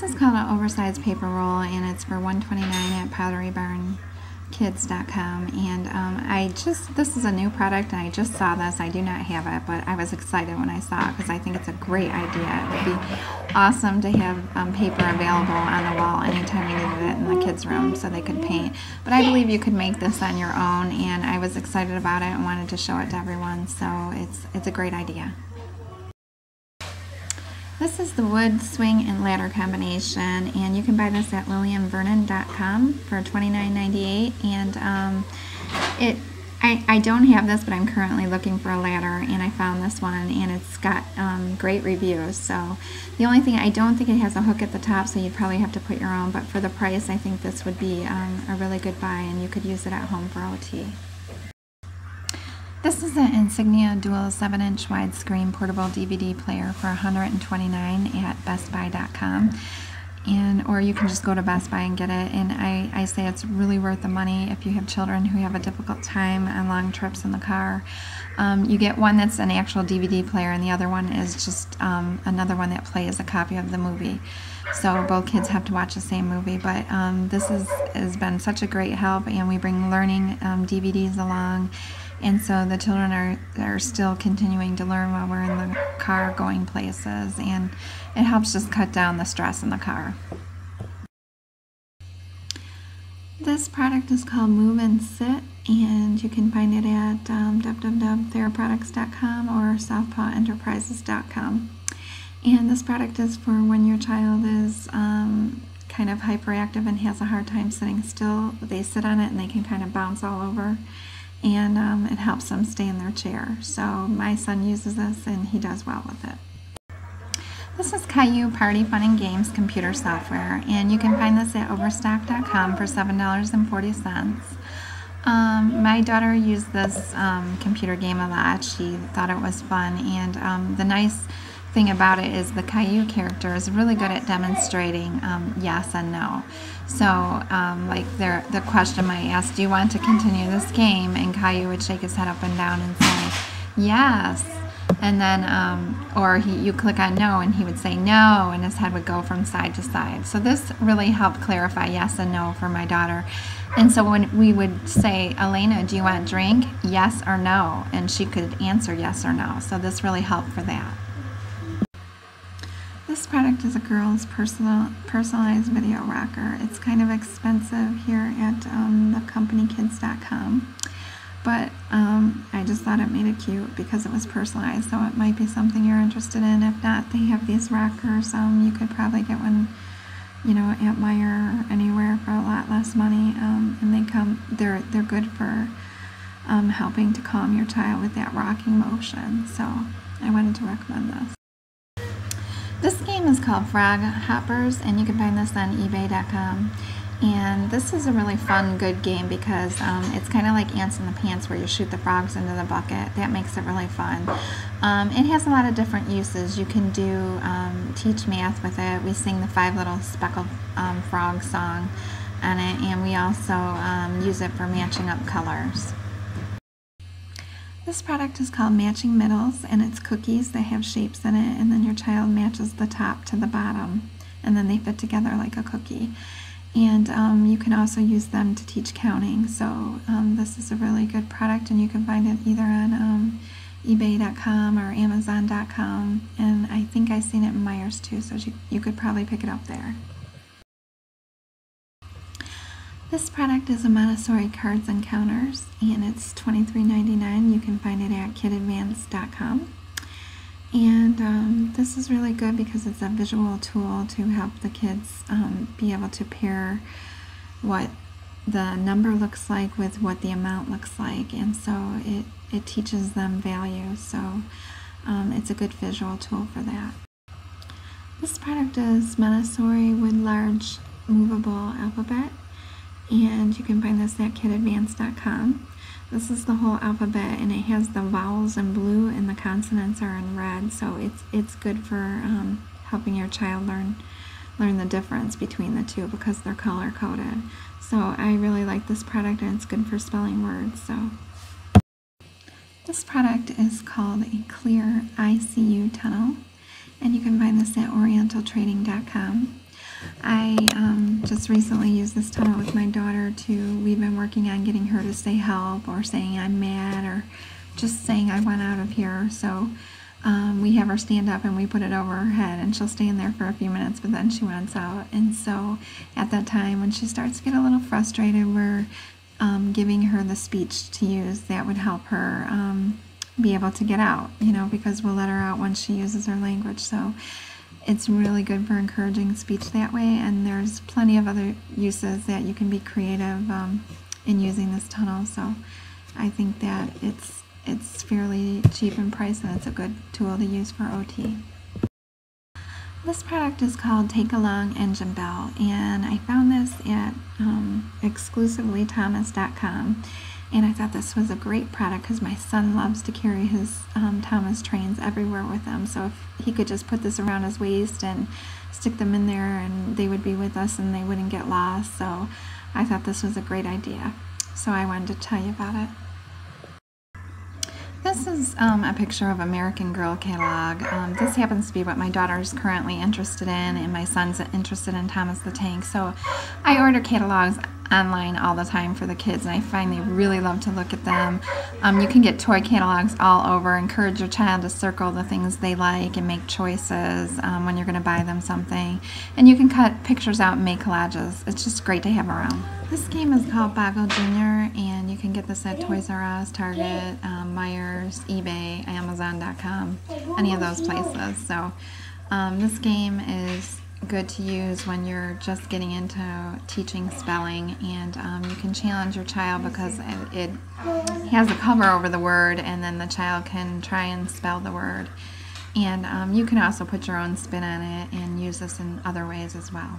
is called an oversized paper roll, and it's for $1.29 at PotteryBarnKids.com. And this is a new product, and I just saw this. I do not have it, but I was excited when I saw it because I think it's a great idea. It would be awesome to have paper available on the wall anytime you needed it in the kids' room so they could paint. But I believe you could make this on your own, and I was excited about it and wanted to show it to everyone. So it's a great idea. This is the wood swing and ladder combination, and you can buy this at LillianVernon.com for $29.98. And I don't have this, but I'm currently looking for a ladder, and I found this one, and it's got great reviews. So the only thing, I don't think it has a hook at the top, so you'd probably have to put your own, but for the price, I think this would be a really good buy, and you could use it at home for OT. This is an Insignia dual 7-inch widescreen portable DVD player for $129 at BestBuy.com, or you can just go to Best Buy and get it. And I say it's really worth the money if you have children who have a difficult time on long trips in the car. You get one that's an actual DVD player, and the other one is just another one that plays a copy of the movie. So both kids have to watch the same movie, but this has been such a great help, and we bring learning DVDs along. And so the children are still continuing to learn while we're in the car going places, and it helps just cut down the stress in the car. This product is called Move and Sit, and you can find it at www.theraproducts.com or southpawenterprises.com. And this product is for when your child is kind of hyperactive and has a hard time sitting still. They sit on it and they can kind of bounce all over, and it helps them stay in their chair. So my son uses this, and he does well with it. This is Caillou Party Fun and Games computer software, and you can find this at Overstock.com for $7.40. My daughter used this computer game a lot. She thought it was fun, and the nice thing about it is the Caillou character is really good at demonstrating yes and no. So like the question might ask, do you want to continue this game? And Caillou would shake his head up and down and say yes. And then, you click on no, and he would say no, and his head would go from side to side. So this really helped clarify yes and no for my daughter. And so when we would say, Elena, do you want a drink? Yes or no? And she could answer yes or no. So this really helped for that. This product is a girl's personalized video rocker. It's kind of expensive here at thecompanykids.com. But I just thought it made it cute because it was personalized, so it might be something you're interested in. If not, they have these rockers. You could probably get one, at Meijer or anywhere for a lot less money. And they're good for helping to calm your child with that rocking motion. So I wanted to recommend this. This game is called Frog Hoppers, and you can find this on eBay.com. And this is a really fun, good game because it's kind of like Ants in the Pants where you shoot the frogs into the bucket. That makes it really fun. It has a lot of different uses. You can teach math with it. We sing the 5 Little Speckled Frog song on it, and we also use it for matching up colors. This product is called Matching Middles, and it's cookies that have shapes in it, and then your child matches the top to the bottom, and then they fit together like a cookie. And you can also use them to teach counting. So this is a really good product, and you can find it either on eBay.com or Amazon.com, and I think I've seen it in Meijer's too, so you could probably pick it up there. This product is a Montessori cards and counters, and it's $23.99. You can find it at KidAdvance.com. And this is really good because it's a visual tool to help the kids be able to pair what the number looks like with what the amount looks like, and so it teaches them value. So it's a good visual tool for that. This product is Montessori with large movable alphabet, and you can find this at KidAdvance.com. This is the whole alphabet, and it has the vowels in blue and the consonants are in red, so it's good for helping your child learn the difference between the two because they're color coded. So I really like this product, and it's good for spelling words. So this product is called a Clear ICU Tunnel, and you can find this at OrientalTrading.com. I just recently used this tunnel with my daughter too. We've been working on getting her to say help, or saying I'm mad, or just saying I want out of here. So we have her stand up and we put it over her head, and she'll stand there for a few minutes, but then she wants out. And so at that time, when she starts to get a little frustrated, we're giving her the speech to use that would help her be able to get out, because we'll let her out once she uses her language. So it's really good for encouraging speech that way, and there's plenty of other uses that you can be creative in using this tunnel. So I think that it's fairly cheap in price, and it's a good tool to use for OT. This product is called Take Along Engine Bell, and I found this at exclusivelythomas.com, and I thought this was a great product because my son loves to carry his Thomas trains everywhere with him. So if he could just put this around his waist and stick them in there, and they would be with us and they wouldn't get lost. So I thought this was a great idea. So I wanted to tell you about it. This is a picture of American Girl catalog. This happens to be what my daughter's currently interested in, and my son's interested in Thomas the Tank. So I order catalogs online all the time for the kids, and I find they really love to look at them. You can get toy catalogs all over. Encourage your child to circle the things they like and make choices when you're going to buy them something. And you can cut pictures out and make collages. It's just great to have around. This game is called Boggle Jr., and you can get this at Toys R Us, Target, Myers, eBay, Amazon.com, any of those places. So this game is good to use when you're just getting into teaching spelling, and you can challenge your child because it has a cover over the word, and then the child can try and spell the word. And you can also put your own spin on it and use this in other ways as well.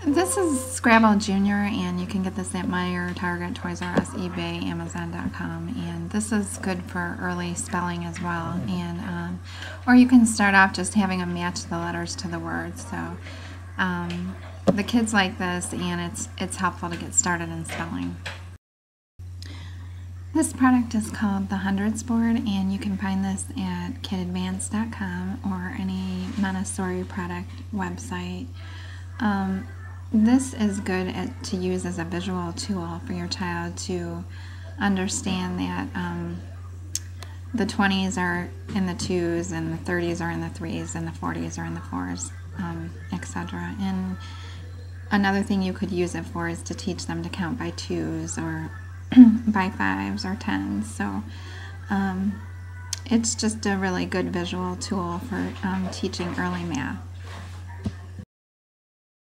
This is Scrabble Junior, and you can get this at Meijer, Target, Toys R Us, eBay, Amazon.com, and this is good for early spelling as well. And or you can start off just having them match the letters to the words. So the kids like this, and it's helpful to get started in spelling. This product is called the Hundreds Board, and you can find this at kidadvance.com or any Montessori product website. This is good to use as a visual tool for your child to understand that the 20s are in the 2s, and the 30s are in the 3s, and the 40s are in the 4s, etc. And another thing you could use it for is to teach them to count by 2s or by 5s or 10s. So it's just a really good visual tool for teaching early math.